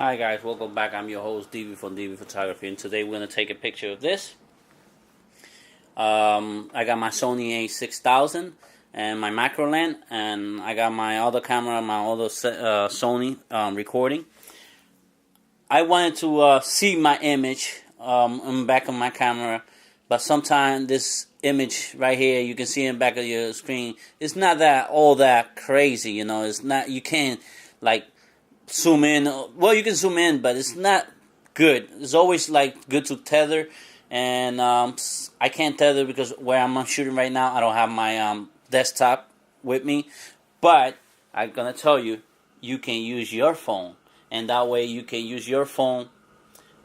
Hi guys, welcome back. I'm your host DV from DV Photography, and today we're going to take a picture of this. I got my Sony a6000 and my macro lens, and I got my other camera, my other Sony recording. I wanted to see my image in the back of my camera, but sometimes this image right here, you can see in the back of your screen, it's not that all that crazy, you know. It's not, you can't like zoom in. Well, you can zoom in, but it's not good. It's always like good to tether, and I can't tether because where I'm shooting right now, I don't have my desktop with me. But I'm gonna tell you, you can use your phone, and that way you can use your phone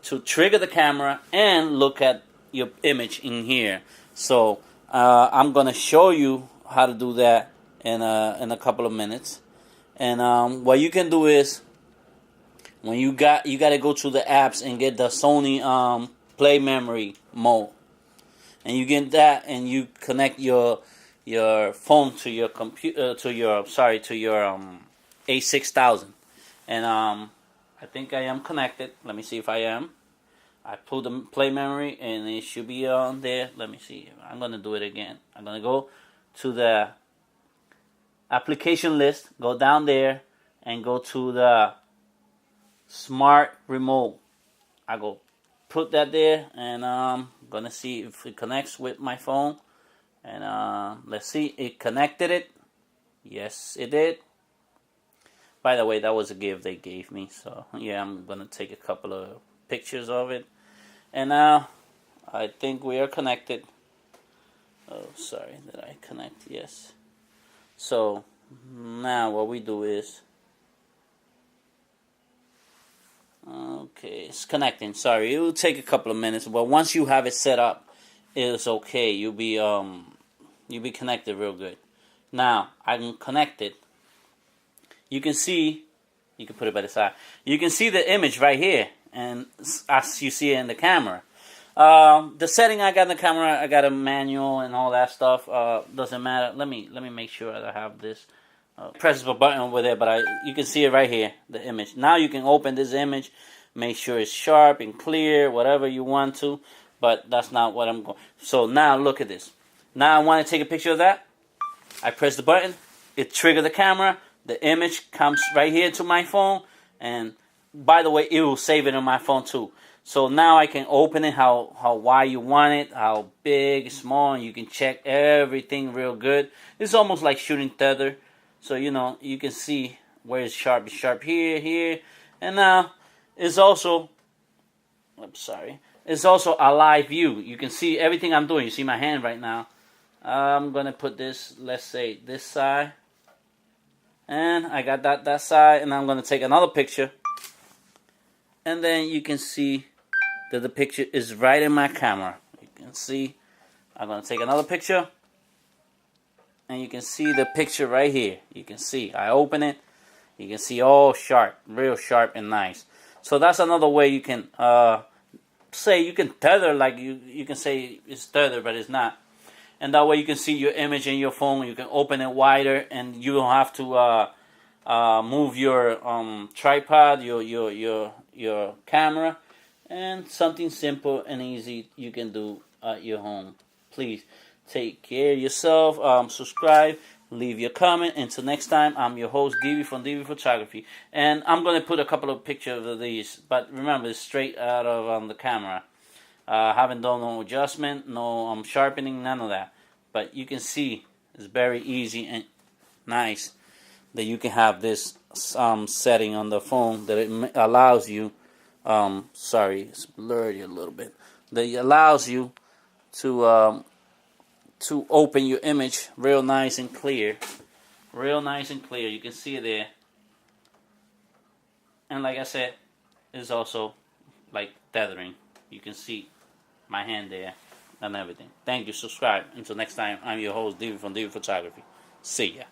to trigger the camera and look at your image in here. So I'm gonna show you how to do that in a couple of minutes. And what you can do is, when you got to go to the apps and get the Sony play memory mode, and you get that, and you connect your phone to your computer, to your a6000, and I think I am connected. Let me see if I am. I pulled the play memory and it should be on there. Let me see. I'm gonna do it again. I'm gonna go to the application list, go down there, and go to the smart remote. I go put that there, and gonna see if it connects with my phone. And let's see, it connected it. Yes, it did. By the way, that was a gift they gave me, so yeah, I'm gonna take a couple of pictures of it. And now I think we are connected. Oh, sorry, did I connect? Yes. So now what we do is, okay, it's connecting. Sorry, it will take a couple of minutes, but once you have it set up, it's okay. You'll be connected real good. Now I'm connected. You can see, you can put it by the side. You can see the image right here, and as you see it in the camera. The setting I got in the camera, I got a manual and all that stuff. Doesn't matter. Let me make sure that I have this. Press the button over there, but you can see it right here, the image. Now you can open this image, make sure it's sharp and clear, whatever you want to, but that's not what I'm going. So now look at this. Now I want to take a picture of that. I press the button, it triggers the camera, the image comes right here to my phone, and by the way, it will save it on my phone too. So now I can open it how wide you want it, how big, small, and you can check everything real good. It's almost like shooting tether. So, you know, you can see where it's sharp. It's sharp here, here. And now it's also, it's also a live view. You can see everything I'm doing. You see my hand right now. I'm going to put this, let's say, this side. And I got that side. And I'm going to take another picture. And then you can see that the picture is right in my camera. You can see. I'm going to take another picture. And you can see the picture right here. You can see. I open it. You can see all sharp. Real sharp and nice. So that's another way you can say you can tether. Like you can say it's tether, but it's not. And that way you can see your image in your phone. You can open it wider, and you don't have to move your tripod, your camera. And something simple and easy you can do at your home. Please take care of yourself. Subscribe. Leave your comment. Until next time, I'm your host, DV from DV Photography. And I'm going to put a couple of pictures of these. But remember, it's straight out of the camera. Haven't done no adjustment, no sharpening, none of that. But you can see it's very easy and nice that you can have this setting on the phone that it allows you. Sorry, it's blurred a little bit. That allows you to open your image real nice and clear. Real nice and clear. You can see it there. And like I said, it's also like tethering. You can see my hand there and everything. Thank you. Subscribe. Until next time, I'm your host, David from David Photography. See ya.